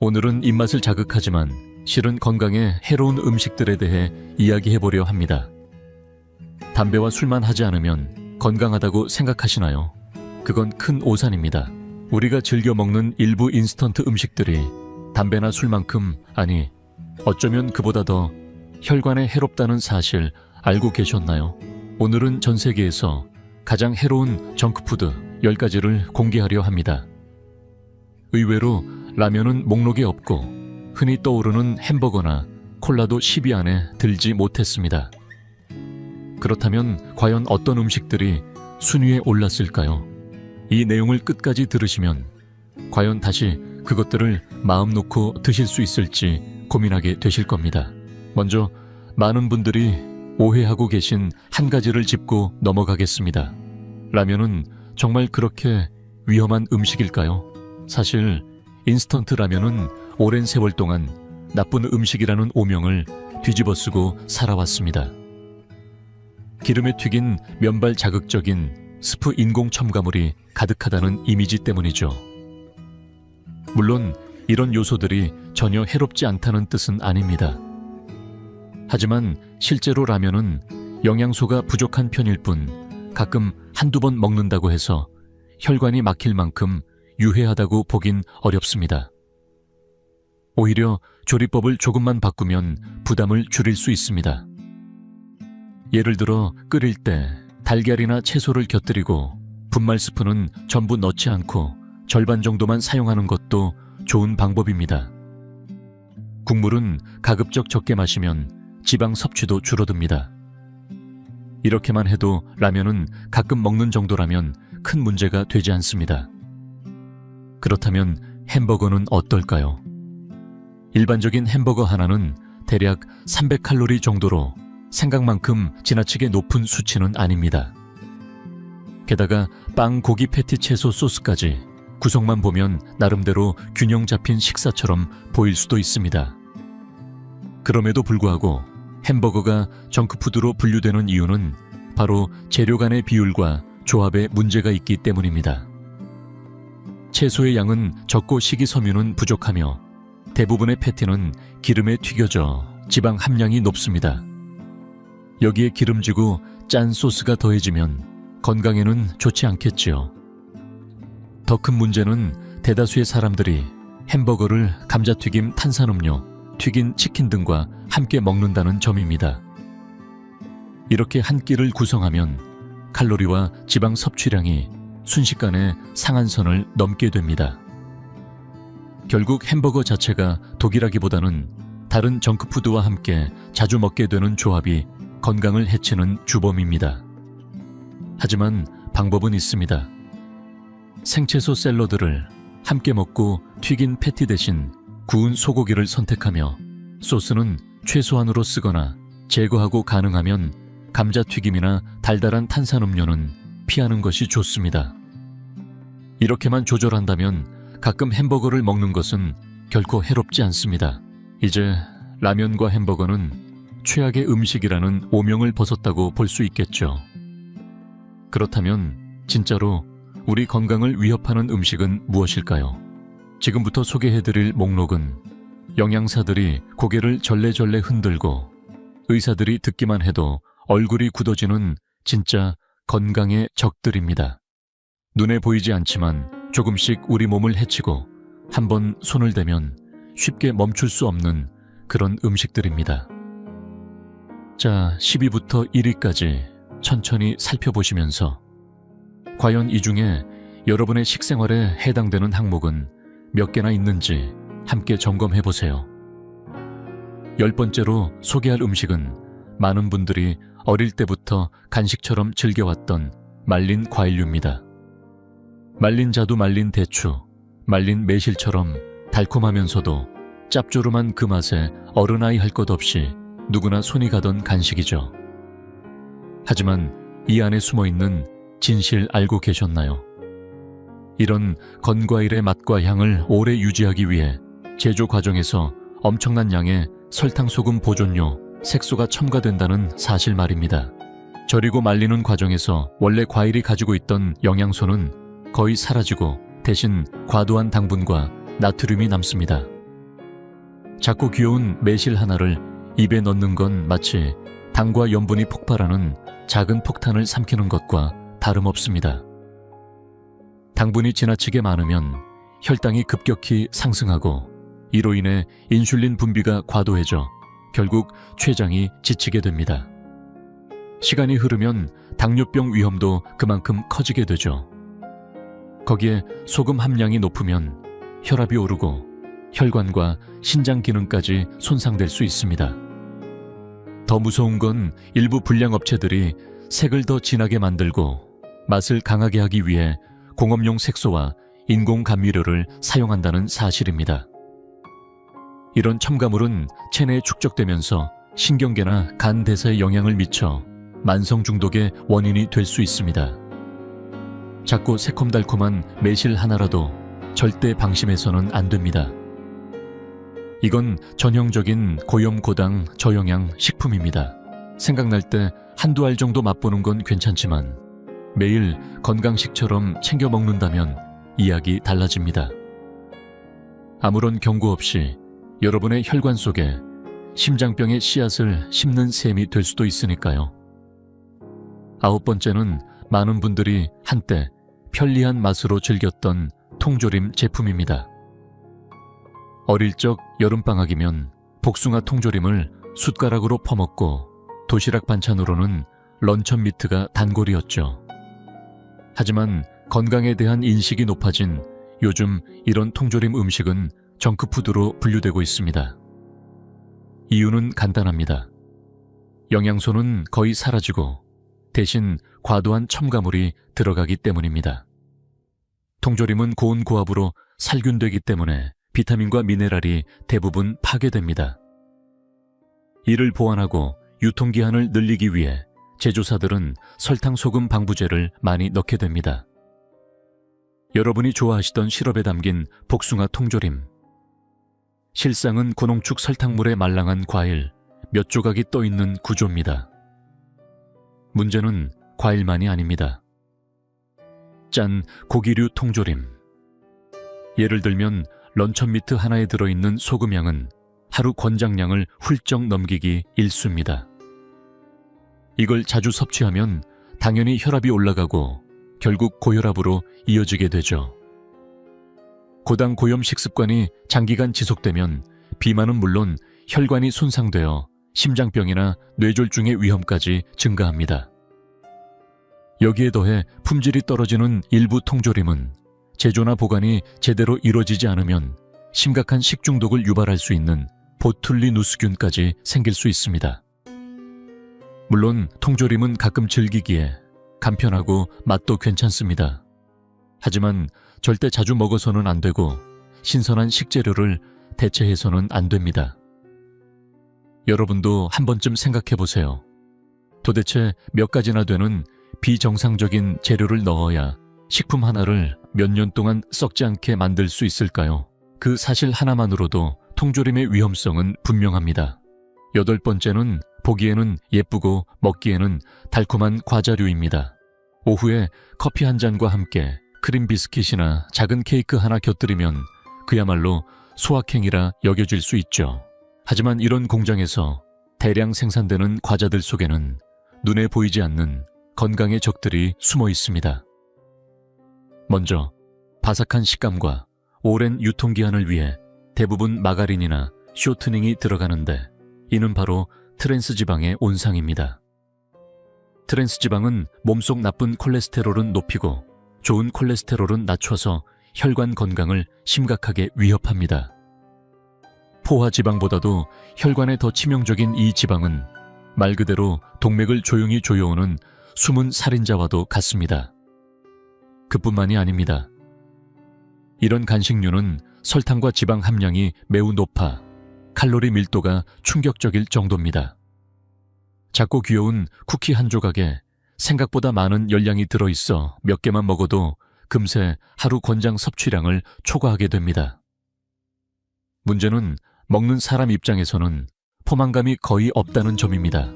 오늘은 입맛을 자극하지만 실은 건강에 해로운 음식들에 대해 이야기해보려 합니다. 담배와 술만 하지 않으면 건강하다고 생각하시나요? 그건 큰 오산입니다. 우리가 즐겨 먹는 일부 인스턴트 음식들이 담배나 술만큼, 아니 어쩌면 그보다 더 혈관에 해롭다는 사실 알고 계셨나요? 오늘은 전 세계에서 가장 해로운 정크푸드 10가지를 공개하려 합니다. 의외로 라면은 목록에 없고 흔히 떠오르는 햄버거나 콜라도 10위 안에 들지 못했습니다. 그렇다면 과연 어떤 음식들이 순위에 올랐을까요? 이 내용을 끝까지 들으시면 과연 다시 그것들을 마음 놓고 드실 수 있을지 고민하게 되실 겁니다. 먼저 많은 분들이 오해하고 계신 한 가지를 짚고 넘어가겠습니다. 라면은 정말 그렇게 위험한 음식일까요? 사실 인스턴트 라면은 오랜 세월 동안 나쁜 음식이라는 오명을 뒤집어쓰고 살아왔습니다. 기름에 튀긴 면발 자극적인 스프 인공 첨가물이 가득하다는 이미지 때문이죠. 물론 이런 요소들이 전혀 해롭지 않다는 뜻은 아닙니다. 하지만 실제로 라면은 영양소가 부족한 편일 뿐 가끔 한두 번 먹는다고 해서 혈관이 막힐 만큼 유해하다고 보긴 어렵습니다. 오히려 조리법을 조금만 바꾸면 부담을 줄일 수 있습니다. 예를 들어 끓일 때 달걀이나 채소를 곁들이고 분말 스프는 전부 넣지 않고 절반 정도만 사용하는 것도 좋은 방법입니다. 국물은 가급적 적게 마시면 지방 섭취도 줄어듭니다. 이렇게만 해도 라면은 가끔 먹는 정도라면 큰 문제가 되지 않습니다. 그렇다면 햄버거는 어떨까요? 일반적인 햄버거 하나는 대략 300칼로리 정도로 생각만큼 지나치게 높은 수치는 아닙니다. 게다가 빵, 고기, 패티, 채소, 소스까지 구성만 보면 나름대로 균형 잡힌 식사처럼 보일 수도 있습니다. 그럼에도 불구하고 햄버거가 정크푸드로 분류되는 이유는 바로 재료 간의 비율과 조합에 문제가 있기 때문입니다. 채소의 양은 적고 식이섬유는 부족하며 대부분의 패티는 기름에 튀겨져 지방 함량이 높습니다. 여기에 기름지고 짠 소스가 더해지면 건강에는 좋지 않겠지요. 더 큰 문제는 대다수의 사람들이 햄버거를 감자튀김, 탄산음료, 튀긴 치킨 등과 함께 먹는다는 점입니다. 이렇게 한 끼를 구성하면 칼로리와 지방 섭취량이 순식간에 상한선을 넘게 됩니다. 결국 햄버거 자체가 독이라기보다는 다른 정크푸드와 함께 자주 먹게 되는 조합이 건강을 해치는 주범입니다. 하지만 방법은 있습니다. 생채소 샐러드를 함께 먹고 튀긴 패티 대신 구운 소고기를 선택하며 소스는 최소한으로 쓰거나 제거하고 가능하면 감자튀김이나 달달한 탄산음료는 피하는 것이 좋습니다. 이렇게만 조절한다면 가끔 햄버거를 먹는 것은 결코 해롭지 않습니다. 이제 라면과 햄버거는 최악의 음식이라는 오명을 벗었다고 볼 수 있겠죠. 그렇다면 진짜로 우리 건강을 위협하는 음식은 무엇일까요? 지금부터 소개해드릴 목록은 영양사들이 고개를 절레절레 흔들고 의사들이 듣기만 해도 얼굴이 굳어지는 진짜 건강의 적들입니다. 눈에 보이지 않지만 조금씩 우리 몸을 해치고 한번 손을 대면 쉽게 멈출 수 없는 그런 음식들입니다. 자, 10위부터 1위까지 천천히 살펴보시면서 과연 이 중에 여러분의 식생활에 해당되는 항목은 몇 개나 있는지 함께 점검해보세요. 10번째로 소개할 음식은 많은 분들이 어릴 때부터 간식처럼 즐겨왔던 말린 과일류입니다. 말린 자두, 말린 대추, 말린 매실처럼 달콤하면서도 짭조름한 그 맛에 어른아이 할 것 없이 누구나 손이 가던 간식이죠. 하지만 이 안에 숨어있는 진실 알고 계셨나요? 이런 건과일의 맛과 향을 오래 유지하기 위해 제조 과정에서 엄청난 양의 설탕, 소금, 보존료, 색소가 첨가된다는 사실 말입니다. 절이고 말리는 과정에서 원래 과일이 가지고 있던 영양소는 거의 사라지고 대신 과도한 당분과 나트륨이 남습니다. 작고 귀여운 매실 하나를 입에 넣는 건 마치 당과 염분이 폭발하는 작은 폭탄을 삼키는 것과 다름없습니다. 당분이 지나치게 많으면 혈당이 급격히 상승하고 이로 인해 인슐린 분비가 과도해져 결국 췌장이 지치게 됩니다. 시간이 흐르면 당뇨병 위험도 그만큼 커지게 되죠. 거기에 소금 함량이 높으면 혈압이 오르고 혈관과 신장 기능까지 손상될 수 있습니다. 더 무서운 건 일부 불량업체들이 색을 더 진하게 만들고 맛을 강하게 하기 위해 공업용 색소와 인공 감미료를 사용한다는 사실입니다. 이런 첨가물은 체내에 축적되면서 신경계나 간 대사에 영향을 미쳐 만성 중독의 원인이 될 수 있습니다. 작고 새콤달콤한 매실 하나라도 절대 방심해서는 안 됩니다. 이건 전형적인 고염고당 저영양 식품입니다. 생각날 때 한두 알 정도 맛보는 건 괜찮지만 매일 건강식처럼 챙겨 먹는다면 이야기 달라집니다. 아무런 경고 없이 여러분의 혈관 속에 심장병의 씨앗을 심는 셈이 될 수도 있으니까요. 9번째는 많은 분들이 한때 편리한 맛으로 즐겼던 통조림 제품입니다. 어릴 적 여름방학이면 복숭아 통조림을 숟가락으로 퍼먹고 도시락 반찬으로는 런천 미트가 단골이었죠. 하지만 건강에 대한 인식이 높아진 요즘 이런 통조림 음식은 정크푸드로 분류되고 있습니다. 이유는 간단합니다. 영양소는 거의 사라지고 대신 과도한 첨가물이 들어가기 때문입니다. 통조림은 고온 고압으로 살균되기 때문에 비타민과 미네랄이 대부분 파괴됩니다. 이를 보완하고 유통기한을 늘리기 위해 제조사들은 설탕, 소금, 방부제를 많이 넣게 됩니다. 여러분이 좋아하시던 시럽에 담긴 복숭아 통조림. 실상은 고농축 설탕물에 말랑한 과일 몇 조각이 떠있는 구조입니다. 문제는 과일만이 아닙니다. 짠, 고기류 통조림. 예를 들면 런천 미트 하나에 들어있는 소금량은 하루 권장량을 훌쩍 넘기기 일쑤입니다. 이걸 자주 섭취하면 당연히 혈압이 올라가고 결국 고혈압으로 이어지게 되죠. 고당 고염 식습관이 장기간 지속되면 비만은 물론 혈관이 손상되어 심장병이나 뇌졸중의 위험까지 증가합니다. 여기에 더해 품질이 떨어지는 일부 통조림은 제조나 보관이 제대로 이루어지지 않으면 심각한 식중독을 유발할 수 있는 보툴리누스균까지 생길 수 있습니다. 물론 통조림은 가끔 즐기기에 간편하고 맛도 괜찮습니다. 하지만 절대 자주 먹어서는 안 되고 신선한 식재료를 대체해서는 안 됩니다. 여러분도 한 번쯤 생각해 보세요. 도대체 몇 가지나 되는 비정상적인 재료를 넣어야 식품 하나를 몇 년 동안 썩지 않게 만들 수 있을까요? 그 사실 하나만으로도 통조림의 위험성은 분명합니다. 8번째는 보기에는 예쁘고 먹기에는 달콤한 과자류입니다. 오후에 커피 한 잔과 함께 크림 비스킷이나 작은 케이크 하나 곁들이면 그야말로 소확행이라 여겨질 수 있죠. 하지만 이런 공장에서 대량 생산되는 과자들 속에는 눈에 보이지 않는 건강의 적들이 숨어 있습니다. 먼저 바삭한 식감과 오랜 유통기한을 위해 대부분 마가린이나 쇼트닝이 들어가는데 이는 바로 트랜스지방의 온상입니다. 트랜스지방은 몸속 나쁜 콜레스테롤은 높이고 좋은 콜레스테롤은 낮춰서 혈관 건강을 심각하게 위협합니다. 포화지방보다도 혈관에 더 치명적인 이 지방은 말 그대로 동맥을 조용히 조여오는 숨은 살인자와도 같습니다. 그뿐만이 아닙니다. 이런 간식류는 설탕과 지방 함량이 매우 높아 칼로리 밀도가 충격적일 정도입니다. 작고 귀여운 쿠키 한 조각에 생각보다 많은 열량이 들어있어 몇 개만 먹어도 금세 하루 권장 섭취량을 초과하게 됩니다. 문제는 먹는 사람 입장에서는 포만감이 거의 없다는 점입니다.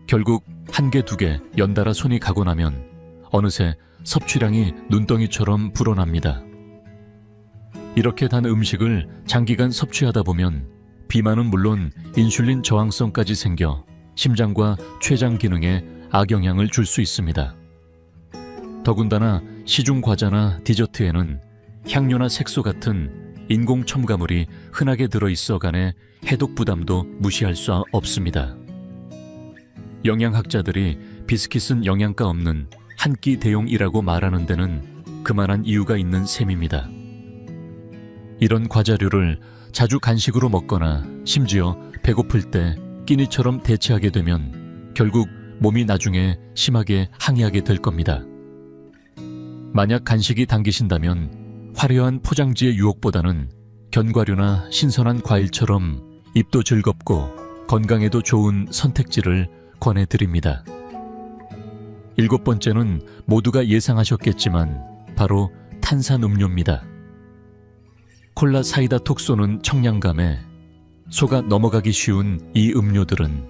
결국 한 개, 두 개 연달아 손이 가고 나면 어느새 섭취량이 눈덩이처럼 불어납니다. 이렇게 단 음식을 장기간 섭취하다 보면 비만은 물론 인슐린 저항성까지 생겨 심장과 췌장 기능에 악영향을 줄 수 있습니다. 더군다나 시중 과자나 디저트에는 향료나 색소 같은 인공 첨가물이 흔하게 들어있어 간에 해독 부담도 무시할 수 없습니다. 영양학자들이 비스킷은 영양가 없는 한 끼 대용이라고 말하는 데는 그만한 이유가 있는 셈입니다. 이런 과자류를 자주 간식으로 먹거나 심지어 배고플 때 끼니처럼 대체하게 되면 결국 몸이 나중에 심하게 항의하게 될 겁니다. 만약 간식이 당기신다면 화려한 포장지의 유혹보다는 견과류나 신선한 과일처럼 입도 즐겁고 건강에도 좋은 선택지를 권해드립니다. 7번째는 모두가 예상하셨겠지만 바로 탄산음료입니다. 콜라, 사이다 톡 쏘는 청량감에 속아 넘어가기 쉬운 이 음료들은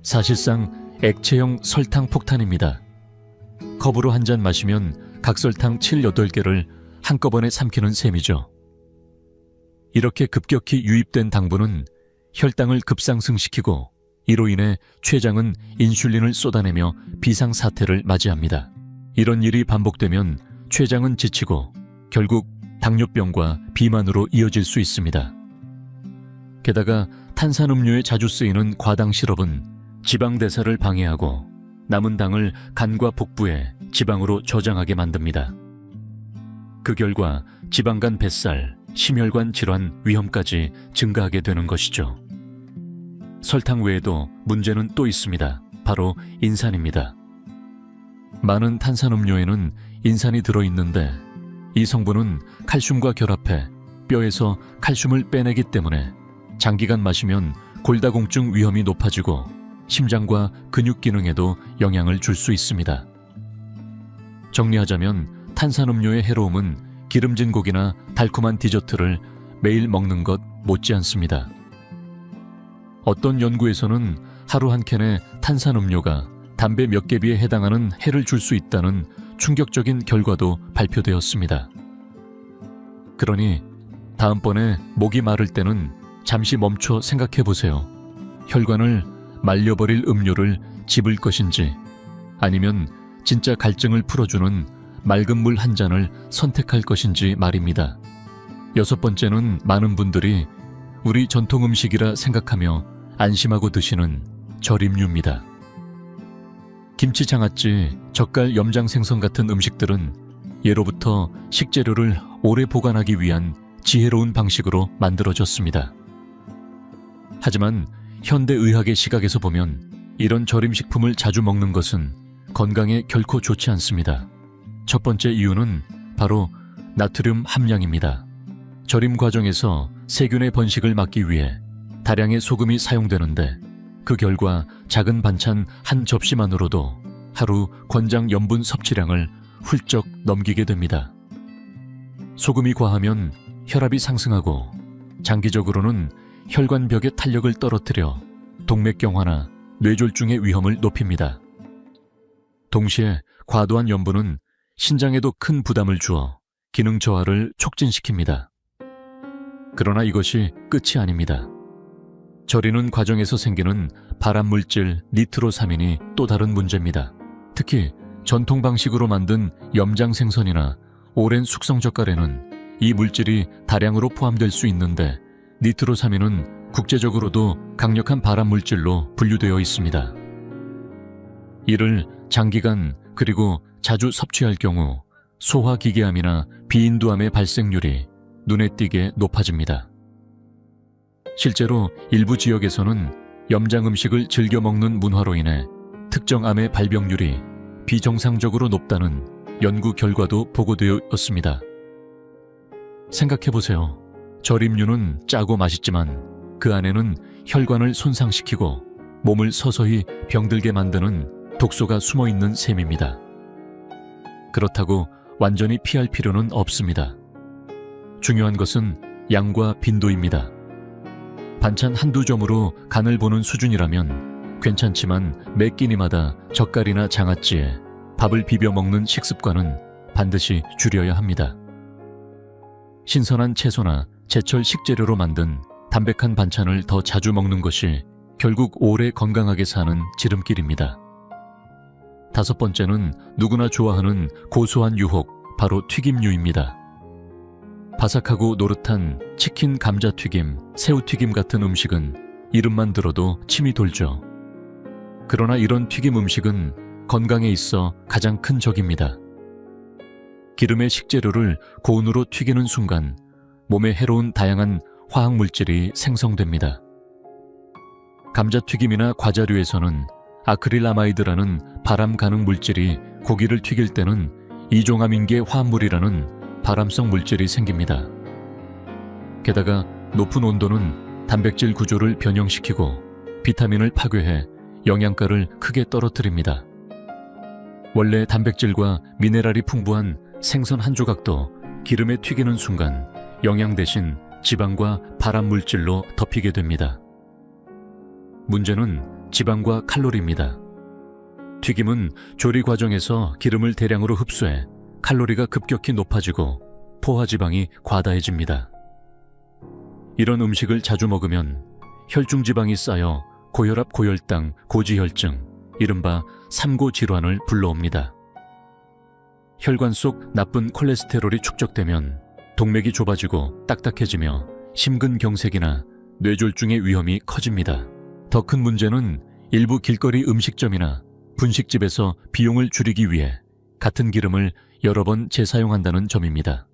사실상 액체형 설탕 폭탄입니다. 컵으로 한 잔 마시면 각설탕 7, 8개를 한꺼번에 삼키는 셈이죠. 이렇게 급격히 유입된 당분은 혈당을 급상승시키고 이로 인해 췌장은 인슐린을 쏟아내며 비상사태를 맞이합니다. 이런 일이 반복되면 췌장은 지치고 결국 당뇨병과 비만으로 이어질 수 있습니다. 게다가 탄산음료에 자주 쓰이는 과당 시럽은 지방 대사를 방해하고 남은 당을 간과 복부에 지방으로 저장하게 만듭니다. 그 결과 지방간 뱃살, 심혈관 질환 위험까지 증가하게 되는 것이죠. 설탕 외에도 문제는 또 있습니다. 바로 인산입니다. 많은 탄산음료에는 인산이 들어있는데 이 성분은 칼슘과 결합해 뼈에서 칼슘을 빼내기 때문에 장기간 마시면 골다공증 위험이 높아지고 심장과 근육 기능에도 영향을 줄 수 있습니다. 정리하자면 탄산음료의 해로움은 기름진 고기나 달콤한 디저트를 매일 먹는 것 못지않습니다. 어떤 연구에서는 하루 한 캔의 탄산음료가 담배 몇 개비에 해당하는 해를 줄 수 있다는 충격적인 결과도 발표되었습니다. 그러니 다음번에 목이 마를 때는 잠시 멈춰 생각해 보세요. 혈관을 말려버릴 음료를 집을 것인지 아니면 진짜 갈증을 풀어주는 맑은 물 한 잔을 선택할 것인지 말입니다. 6번째는 많은 분들이 우리 전통 음식이라 생각하며 안심하고 드시는 절임류입니다. 김치, 장아찌, 젓갈, 염장 생선 같은 음식들은 예로부터 식재료를 오래 보관하기 위한 지혜로운 방식으로 만들어졌습니다. 하지만 현대의학의 시각에서 보면 이런 절임식품을 자주 먹는 것은 건강에 결코 좋지 않습니다. 첫 번째 이유는 바로 나트륨 함량입니다. 절임 과정에서 세균의 번식을 막기 위해 다량의 소금이 사용되는데 그 결과 작은 반찬 한 접시만으로도 하루 권장 염분 섭취량을 훌쩍 넘기게 됩니다. 소금이 과하면 혈압이 상승하고 장기적으로는 혈관벽의 탄력을 떨어뜨려 동맥경화나 뇌졸중의 위험을 높입니다. 동시에 과도한 염분은 신장에도 큰 부담을 주어 기능 저하를 촉진시킵니다. 그러나 이것이 끝이 아닙니다. 절이는 과정에서 생기는 발암물질 니트로사민이 또 다른 문제입니다. 특히 전통 방식으로 만든 염장 생선이나 오랜 숙성 젓갈에는 이 물질이 다량으로 포함될 수 있는데 니트로사민은 국제적으로도 강력한 발암물질로 분류되어 있습니다. 이를 장기간 그리고 자주 섭취할 경우 소화기계암이나 비인두암의 발생률이 눈에 띄게 높아집니다. 실제로 일부 지역에서는 염장 음식을 즐겨 먹는 문화로 인해 특정 암의 발병률이 비정상적으로 높다는 연구 결과도 보고되어 있습니다. 생각해보세요. 절임류는 짜고 맛있지만 그 안에는 혈관을 손상시키고 몸을 서서히 병들게 만드는 독소가 숨어있는 셈입니다. 그렇다고 완전히 피할 필요는 없습니다. 중요한 것은 양과 빈도입니다. 반찬 한두 점으로 간을 보는 수준이라면 괜찮지만 매 끼니마다 젓갈이나 장아찌에 밥을 비벼 먹는 식습관은 반드시 줄여야 합니다. 신선한 채소나 제철 식재료로 만든 담백한 반찬을 더 자주 먹는 것이 결국 오래 건강하게 사는 지름길입니다. 5번째는 누구나 좋아하는 고소한 유혹, 바로 튀김류입니다. 바삭하고 노릇한 치킨, 감자튀김, 새우튀김 같은 음식은 이름만 들어도 침이 돌죠. 그러나 이런 튀김 음식은 건강에 있어 가장 큰 적입니다. 기름의 식재료를 고온으로 튀기는 순간 몸에 해로운 다양한 화학물질이 생성됩니다. 감자튀김이나 과자류에서는 아크릴아마이드라는 발암 가능 물질이 고기를 튀길 때는 이종아민계 화합물이라는 발암성 물질이 생깁니다. 게다가 높은 온도는 단백질 구조를 변형시키고 비타민을 파괴해 영양가를 크게 떨어뜨립니다. 원래 단백질과 미네랄이 풍부한 생선 한 조각도 기름에 튀기는 순간 영양 대신 지방과 발암물질로 덮이게 됩니다. 문제는 지방과 칼로리입니다. 튀김은 조리 과정에서 기름을 대량으로 흡수해 칼로리가 급격히 높아지고 포화지방이 과다해집니다. 이런 음식을 자주 먹으면 혈중지방이 쌓여 고혈압, 고혈당, 고지혈증, 이른바 삼고 질환을 불러옵니다. 혈관 속 나쁜 콜레스테롤이 축적되면 동맥이 좁아지고 딱딱해지며 심근경색이나 뇌졸중의 위험이 커집니다. 더 큰 문제는 일부 길거리 음식점이나 분식집에서 비용을 줄이기 위해 같은 기름을 여러 번 재사용한다는 점입니다.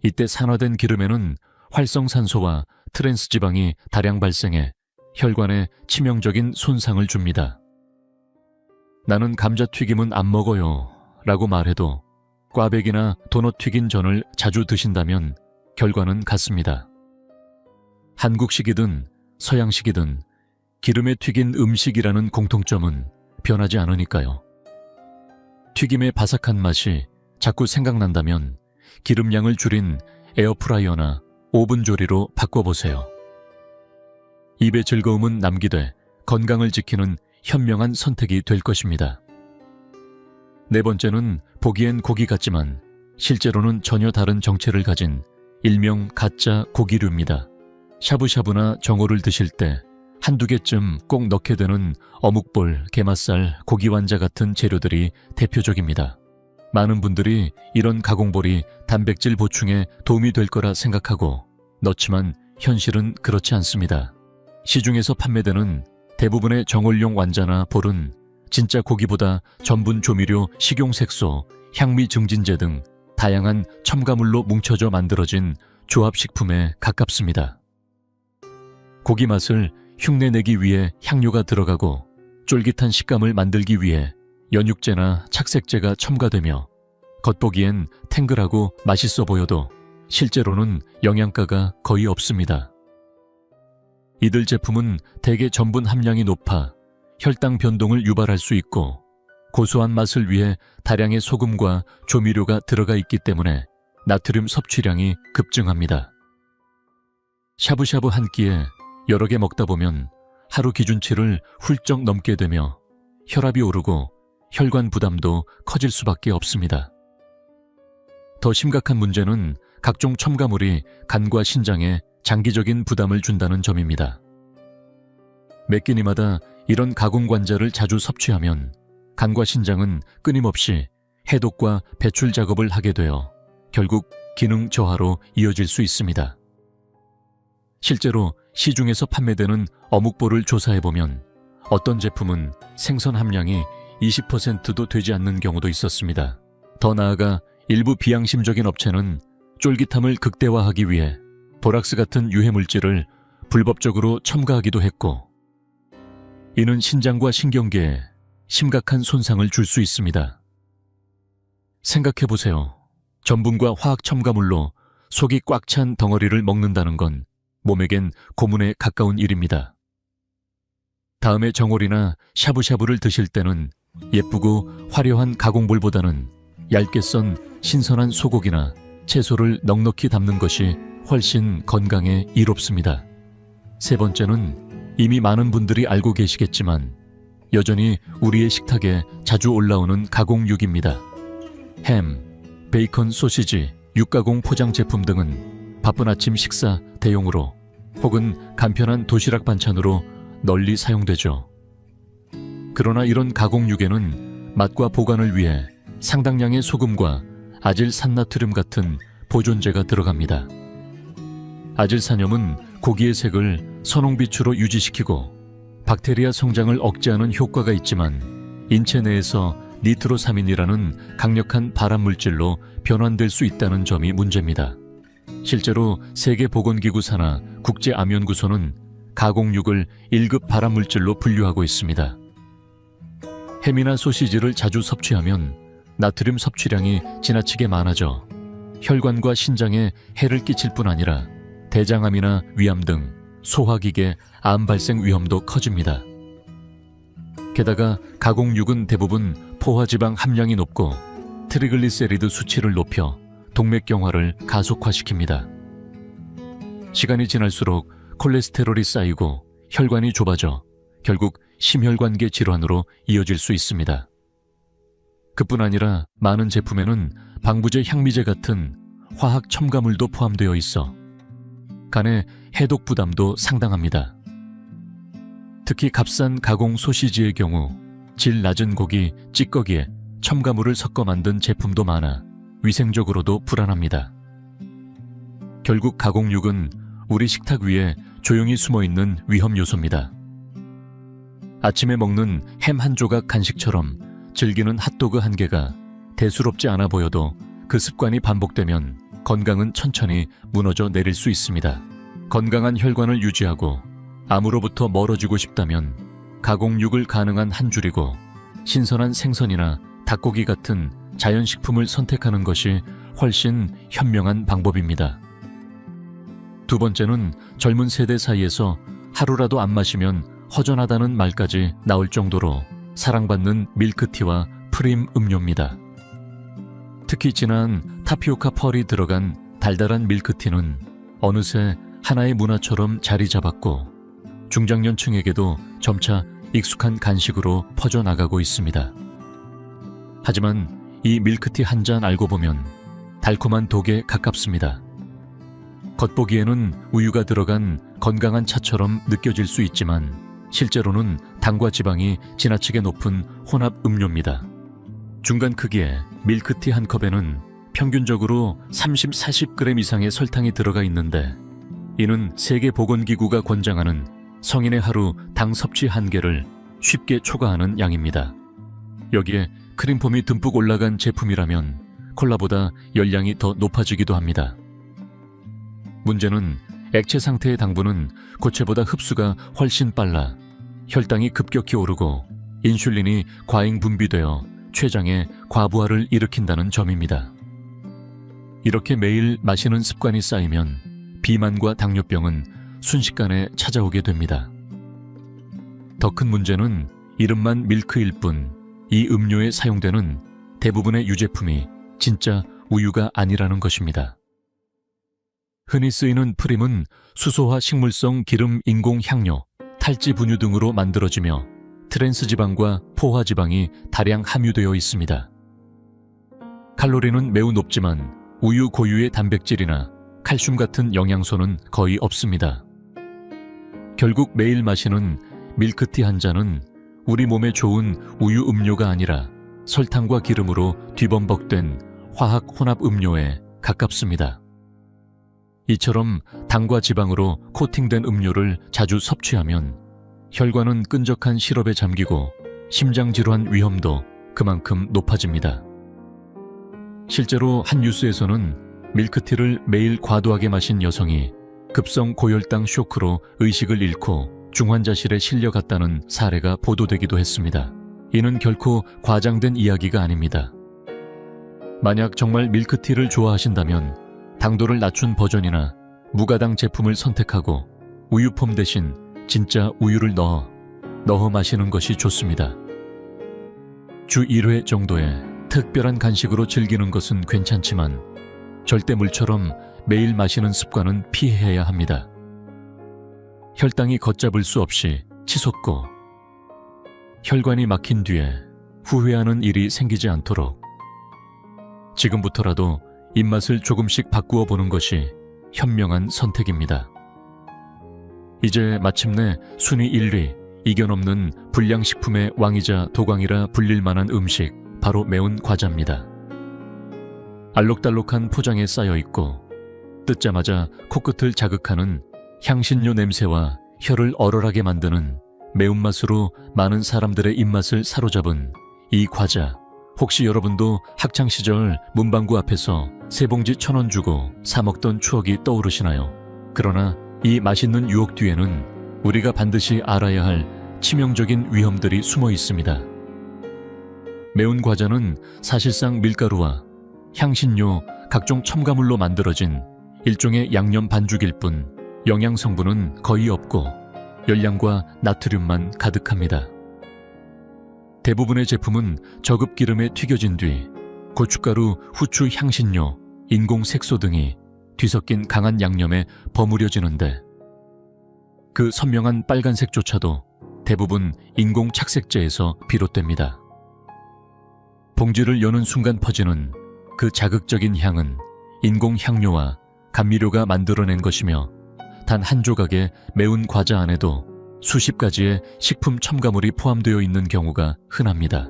이때 산화된 기름에는 활성산소와 트랜스지방이 다량 발생해 혈관에 치명적인 손상을 줍니다. 나는 감자튀김은 안 먹어요 라고 말해도 꽈배기나 도넛 튀긴 전을 자주 드신다면 결과는 같습니다. 한국식이든 서양식이든 기름에 튀긴 음식이라는 공통점은 변하지 않으니까요. 튀김의 바삭한 맛이 자꾸 생각난다면 기름량을 줄인 에어프라이어나 오븐 조리로 바꿔보세요. 입의 즐거움은 남기되 건강을 지키는 현명한 선택이 될 것입니다. 4번째는 보기엔 고기 같지만 실제로는 전혀 다른 정체를 가진 일명 가짜 고기류입니다. 샤브샤브나 정어를 드실 때 한두 개쯤 꼭 넣게 되는 어묵볼, 게맛살, 고기 완자 같은 재료들이 대표적입니다. 많은 분들이 이런 가공볼이 단백질 보충에 도움이 될 거라 생각하고 넣지만 현실은 그렇지 않습니다. 시중에서 판매되는 대부분의 정월용 완자나 볼은 진짜 고기보다 전분 조미료, 식용색소, 향미 증진제 등 다양한 첨가물로 뭉쳐져 만들어진 조합식품에 가깝습니다. 고기 맛을 흉내내기 위해 향료가 들어가고 쫄깃한 식감을 만들기 위해 연육제나 착색제가 첨가되며 겉보기엔 탱글하고 맛있어 보여도 실제로는 영양가가 거의 없습니다. 이들 제품은 대개 전분 함량이 높아 혈당 변동을 유발할 수 있고 고소한 맛을 위해 다량의 소금과 조미료가 들어가 있기 때문에 나트륨 섭취량이 급증합니다. 샤브샤브 한 끼에 여러 개 먹다 보면 하루 기준치를 훌쩍 넘게 되며 혈압이 오르고 혈관 부담도 커질 수밖에 없습니다. 더 심각한 문제는 각종 첨가물이 간과 신장에 장기적인 부담을 준다는 점입니다. 몇 끼니마다 이런 가공관자를 자주 섭취하면 간과 신장은 끊임없이 해독과 배출 작업을 하게 되어 결국 기능 저하로 이어질 수 있습니다. 실제로 시중에서 판매되는 어묵볼을 조사해보면 어떤 제품은 생선 함량이 20%도 되지 않는 경우도 있었습니다. 더 나아가 일부 비양심적인 업체는 쫄깃함을 극대화하기 위해 보락스 같은 유해물질을 불법적으로 첨가하기도 했고, 이는 신장과 신경계에 심각한 손상을 줄 수 있습니다. 생각해보세요. 전분과 화학 첨가물로 속이 꽉 찬 덩어리를 먹는다는 건 몸에겐 고문에 가까운 일입니다. 다음에 정올이나 샤브샤브를 드실 때는 예쁘고 화려한 가공볼보다는 얇게 썬 신선한 소고기나 채소를 넉넉히 담는 것이 훨씬 건강에 이롭습니다. 3번째는 이미 많은 분들이 알고 계시겠지만 여전히 우리의 식탁에 자주 올라오는 가공육입니다. 햄, 베이컨, 소시지, 육가공 포장 제품 등은 바쁜 아침 식사 대용으로 혹은 간편한 도시락 반찬으로 널리 사용되죠. 그러나 이런 가공육에는 맛과 보관을 위해 상당량의 소금과 아질산나트륨 같은 보존제가 들어갑니다. 아질산염은 고기의 색을 선홍빛으로 유지시키고 박테리아 성장을 억제하는 효과가 있지만 인체 내에서 니트로사민이라는 강력한 발암물질로 변환될 수 있다는 점이 문제입니다. 실제로 세계보건기구 산하 국제암연구소는 가공육을 1급 발암물질로 분류하고 있습니다. 햄이나 소시지를 자주 섭취하면 나트륨 섭취량이 지나치게 많아져 혈관과 신장에 해를 끼칠 뿐 아니라 대장암이나 위암 등 소화기계 암 발생 위험도 커집니다. 게다가 가공육은 대부분 포화지방 함량이 높고 트리글리세리드 수치를 높여 동맥경화를 가속화시킵니다. 시간이 지날수록 콜레스테롤이 쌓이고 혈관이 좁아져 결국 심혈관계 질환으로 이어질 수 있습니다. 그뿐 아니라 많은 제품에는 방부제 향미제 같은 화학 첨가물도 포함되어 있어 간의 해독 부담도 상당합니다. 특히 값싼 가공 소시지의 경우 질 낮은 고기, 찌꺼기에 첨가물을 섞어 만든 제품도 많아 위생적으로도 불안합니다. 결국 가공육은 우리 식탁 위에 조용히 숨어있는 위험 요소입니다. 아침에 먹는 햄 한 조각 간식처럼 즐기는 핫도그 한 개가 대수롭지 않아 보여도 그 습관이 반복되면 건강은 천천히 무너져 내릴 수 있습니다. 건강한 혈관을 유지하고 암으로부터 멀어지고 싶다면 가공육을 가능한 한 줄이고 신선한 생선이나 닭고기 같은 자연식품을 선택하는 것이 훨씬 현명한 방법입니다. 두 번째는 젊은 세대 사이에서 하루라도 안 마시면 허전하다는 말까지 나올 정도로 사랑받는 밀크티와 프림 음료입니다. 특히 진한 타피오카 펄이 들어간 달달한 밀크티는 어느새 하나의 문화처럼 자리 잡았고 중장년층에게도 점차 익숙한 간식으로 퍼져나가고 있습니다. 하지만 이 밀크티 한 잔 알고 보면 달콤한 독에 가깝습니다. 겉보기에는 우유가 들어간 건강한 차처럼 느껴질 수 있지만 실제로는 당과 지방이 지나치게 높은 혼합 음료입니다. 중간 크기의 밀크티 한 컵에는 평균적으로 30-40g 이상의 설탕이 들어가 있는데 이는 세계보건기구가 권장하는 성인의 하루 당 섭취 한계를 쉽게 초과하는 양입니다. 여기에 크림폼이 듬뿍 올라간 제품이라면 콜라보다 열량이 더 높아지기도 합니다. 문제는 액체 상태의 당분은 고체보다 흡수가 훨씬 빨라 혈당이 급격히 오르고 인슐린이 과잉 분비되어 췌장에 과부하를 일으킨다는 점입니다. 이렇게 매일 마시는 습관이 쌓이면 비만과 당뇨병은 순식간에 찾아오게 됩니다. 더 큰 문제는 이름만 밀크일 뿐 이 음료에 사용되는 대부분의 유제품이 진짜 우유가 아니라는 것입니다. 흔히 쓰이는 프림은 수소화 식물성 기름 인공 향료, 탈지 분유 등으로 만들어지며 트랜스지방과 포화지방이 다량 함유되어 있습니다. 칼로리는 매우 높지만 우유 고유의 단백질이나 칼슘 같은 영양소는 거의 없습니다. 결국 매일 마시는 밀크티 한 잔은 우리 몸에 좋은 우유 음료가 아니라 설탕과 기름으로 뒤범벅된 화학 혼합 음료에 가깝습니다. 이처럼 당과 지방으로 코팅된 음료를 자주 섭취하면 혈관은 끈적한 시럽에 잠기고 심장질환 위험도 그만큼 높아집니다. 실제로 한 뉴스에서는 밀크티를 매일 과도하게 마신 여성이 급성 고혈당 쇼크로 의식을 잃고 중환자실에 실려갔다는 사례가 보도되기도 했습니다. 이는 결코 과장된 이야기가 아닙니다. 만약 정말 밀크티를 좋아하신다면 당도를 낮춘 버전이나 무가당 제품을 선택하고 우유폼 대신 진짜 우유를 넣어 마시는 것이 좋습니다. 주 1회 정도의 특별한 간식으로 즐기는 것은 괜찮지만 절대 물처럼 매일 마시는 습관은 피해야 합니다. 혈당이 걷잡을 수 없이 치솟고 혈관이 막힌 뒤에 후회하는 일이 생기지 않도록 지금부터라도 입맛을 조금씩 바꾸어 보는 것이 현명한 선택입니다. 이제 마침내 순위 1위, 이겨넘는 불량식품의 왕이자 도광이라 불릴 만한 음식, 바로 매운 과자입니다. 알록달록한 포장에 쌓여있고 뜯자마자 코끝을 자극하는 향신료 냄새와 혀를 얼얼하게 만드는 매운맛으로 많은 사람들의 입맛을 사로잡은 이 과자, 혹시 여러분도 학창시절 문방구 앞에서 세 봉지 1,000원 주고 사 먹던 추억이 떠오르시나요? 그러나 이 맛있는 유혹 뒤에는 우리가 반드시 알아야 할 치명적인 위험들이 숨어 있습니다. 매운 과자는 사실상 밀가루와 향신료, 각종 첨가물로 만들어진 일종의 양념 반죽일 뿐 영양 성분은 거의 없고 열량과 나트륨만 가득합니다. 대부분의 제품은 저급 기름에 튀겨진 뒤 고춧가루, 후추, 향신료, 인공 색소 등이 뒤섞인 강한 양념에 버무려지는데 그 선명한 빨간색조차도 대부분 인공 착색제에서 비롯됩니다. 봉지를 여는 순간 퍼지는 그 자극적인 향은 인공 향료와 감미료가 만들어낸 것이며 단 한 조각의 매운 과자 안에도 수십 가지의 식품 첨가물이 포함되어 있는 경우가 흔합니다.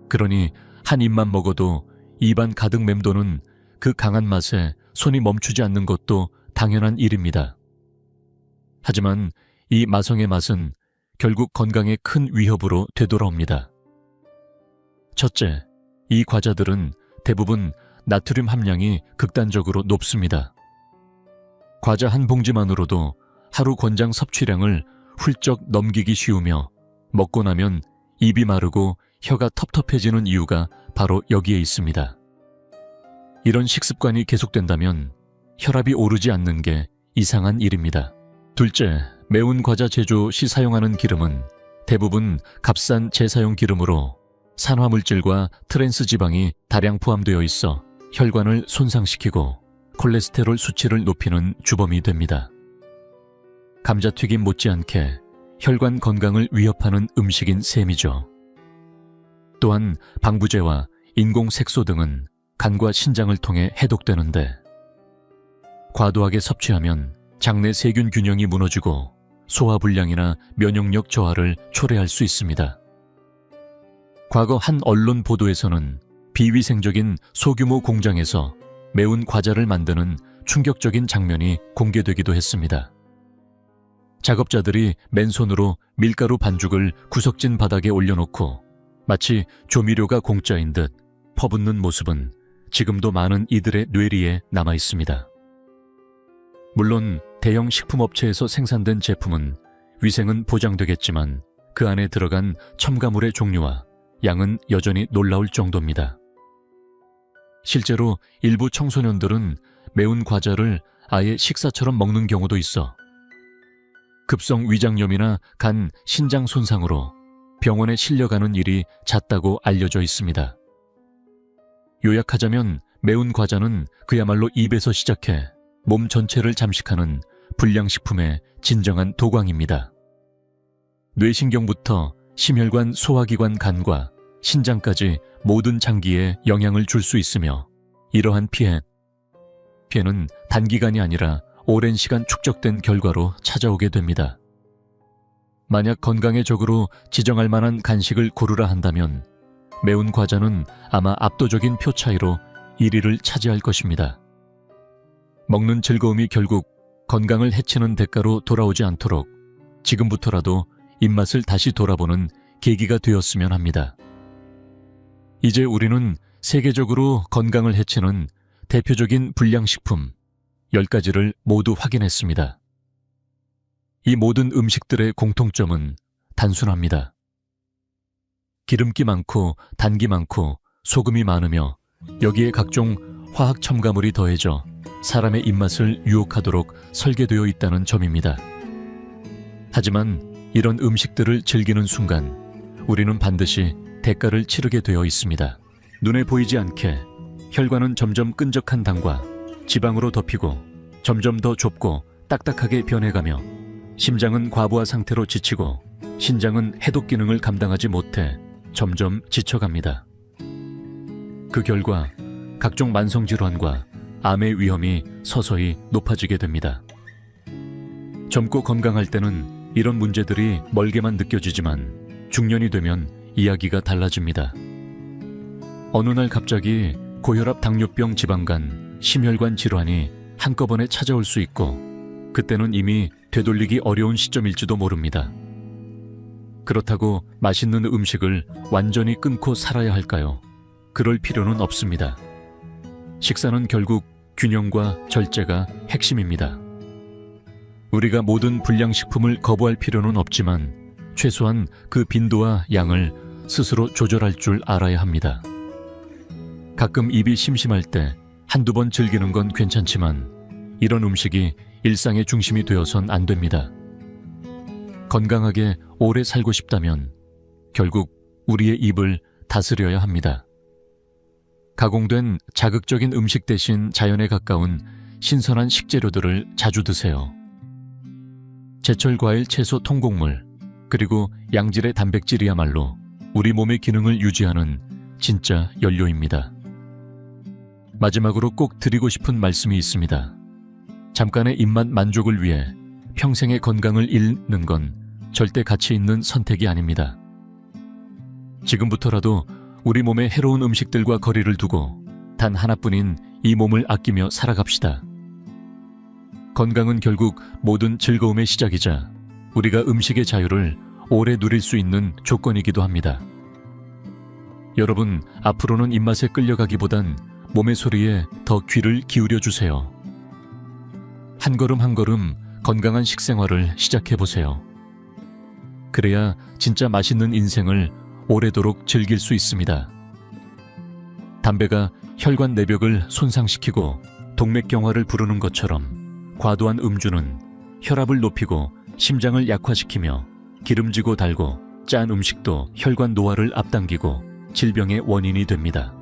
그러니 한 입만 먹어도 입안 가득 맴도는 그 강한 맛에 손이 멈추지 않는 것도 당연한 일입니다. 하지만 이 마성의 맛은 결국 건강에 큰 위협으로 되돌아옵니다. 첫째, 이 과자들은 대부분 나트륨 함량이 극단적으로 높습니다. 과자 한 봉지만으로도 하루 권장 섭취량을 훌쩍 넘기기 쉬우며 먹고 나면 입이 마르고 혀가 텁텁해지는 이유가 바로 여기에 있습니다. 이런 식습관이 계속된다면 혈압이 오르지 않는 게 이상한 일입니다. 둘째, 매운 과자 제조 시 사용하는 기름은 대부분 값싼 재사용 기름으로 산화물질과 트랜스 지방이 다량 포함되어 있어 혈관을 손상시키고 콜레스테롤 수치를 높이는 주범이 됩니다. 감자튀김 못지않게 혈관 건강을 위협하는 음식인 셈이죠. 또한 방부제와 인공 색소 등은 간과 신장을 통해 해독되는데 과도하게 섭취하면 장내 세균 균형이 무너지고 소화불량이나 면역력 저하를 초래할 수 있습니다. 과거 한 언론 보도에서는 비위생적인 소규모 공장에서 매운 과자를 만드는 충격적인 장면이 공개되기도 했습니다. 작업자들이 맨손으로 밀가루 반죽을 구석진 바닥에 올려놓고 마치 조미료가 공짜인 듯 퍼붓는 모습은 지금도 많은 이들의 뇌리에 남아 있습니다. 물론 대형 식품업체에서 생산된 제품은 위생은 보장되겠지만 그 안에 들어간 첨가물의 종류와 양은 여전히 놀라울 정도입니다. 실제로 일부 청소년들은 매운 과자를 아예 식사처럼 먹는 경우도 있어 급성 위장염이나 간, 신장 손상으로 병원에 실려가는 일이 잦다고 알려져 있습니다. 요약하자면 매운 과자는 그야말로 입에서 시작해 몸 전체를 잠식하는 불량식품의 진정한 도광입니다. 뇌신경부터 심혈관, 소화기관, 간과 신장까지 모든 장기에 영향을 줄 수 있으며 이러한 피해는 단기간이 아니라 오랜 시간 축적된 결과로 찾아오게 됩니다. 만약 건강에 적으로 지정할 만한 간식을 고르라 한다면 매운 과자는 아마 압도적인 표 차이로 1위를 차지할 것입니다. 먹는 즐거움이 결국 건강을 해치는 대가로 돌아오지 않도록 지금부터라도 입맛을 다시 돌아보는 계기가 되었으면 합니다. 이제 우리는 세계적으로 건강을 해치는 대표적인 불량식품 10가지를 모두 확인했습니다. 이 모든 음식들의 공통점은 단순합니다. 기름기 많고 단기 많고 소금이 많으며 여기에 각종 화학 첨가물이 더해져 사람의 입맛을 유혹하도록 설계되어 있다는 점입니다. 하지만 이런 음식들을 즐기는 순간 우리는 반드시 대가를 치르게 되어 있습니다. 눈에 보이지 않게 혈관은 점점 끈적한 당과 지방으로 덮이고 점점 더 좁고 딱딱하게 변해가며 심장은 과부하 상태로 지치고 신장은 해독 기능을 감당하지 못해 점점 지쳐갑니다. 그 결과 각종 만성질환과 암의 위험이 서서히 높아지게 됩니다. 젊고 건강할 때는 이런 문제들이 멀게만 느껴지지만 중년이 되면 이야기가 달라집니다. 어느 날 갑자기 고혈압, 당뇨병, 지방간, 심혈관 질환이 한꺼번에 찾아올 수 있고 그때는 이미 되돌리기 어려운 시점일지도 모릅니다. 그렇다고 맛있는 음식을 완전히 끊고 살아야 할까요? 그럴 필요는 없습니다. 식사는 결국 균형과 절제가 핵심입니다. 우리가 모든 불량식품을 거부할 필요는 없지만 최소한 그 빈도와 양을 스스로 조절할 줄 알아야 합니다. 가끔 입이 심심할 때 한두 번 즐기는 건 괜찮지만 이런 음식이 일상의 중심이 되어선 안 됩니다. 건강하게 오래 살고 싶다면 결국 우리의 입을 다스려야 합니다. 가공된 자극적인 음식 대신 자연에 가까운 신선한 식재료들을 자주 드세요. 제철 과일, 채소, 통곡물, 그리고 양질의 단백질이야말로 우리 몸의 기능을 유지하는 진짜 연료입니다. 마지막으로 꼭 드리고 싶은 말씀이 있습니다. 잠깐의 입맛 만족을 위해 평생의 건강을 잃는 건 절대 가치 있는 선택이 아닙니다. 지금부터라도 우리 몸에 해로운 음식들과 거리를 두고 단 하나뿐인 이 몸을 아끼며 살아갑시다. 건강은 결국 모든 즐거움의 시작이자 우리가 음식의 자유를 오래 누릴 수 있는 조건이기도 합니다. 여러분, 앞으로는 입맛에 끌려가기보단 몸의 소리에 더 귀를 기울여 주세요. 한 걸음 한 걸음 건강한 식생활을 시작해보세요. 그래야 진짜 맛있는 인생을 오래도록 즐길 수 있습니다. 담배가 혈관 내벽을 손상시키고 동맥경화를 부르는 것처럼 과도한 음주는 혈압을 높이고 심장을 약화시키며 기름지고 달고 짠 음식도 혈관 노화를 앞당기고 질병의 원인이 됩니다.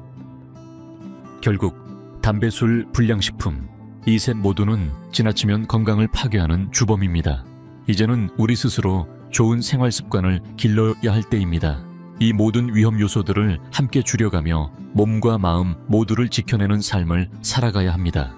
결국 담배, 술, 불량식품 이 셋 모두는 지나치면 건강을 파괴하는 주범입니다. 이제는 우리 스스로 좋은 생활 습관을 길러야 할 때입니다. 이 모든 위험 요소들을 함께 줄여가며 몸과 마음 모두를 지켜내는 삶을 살아가야 합니다.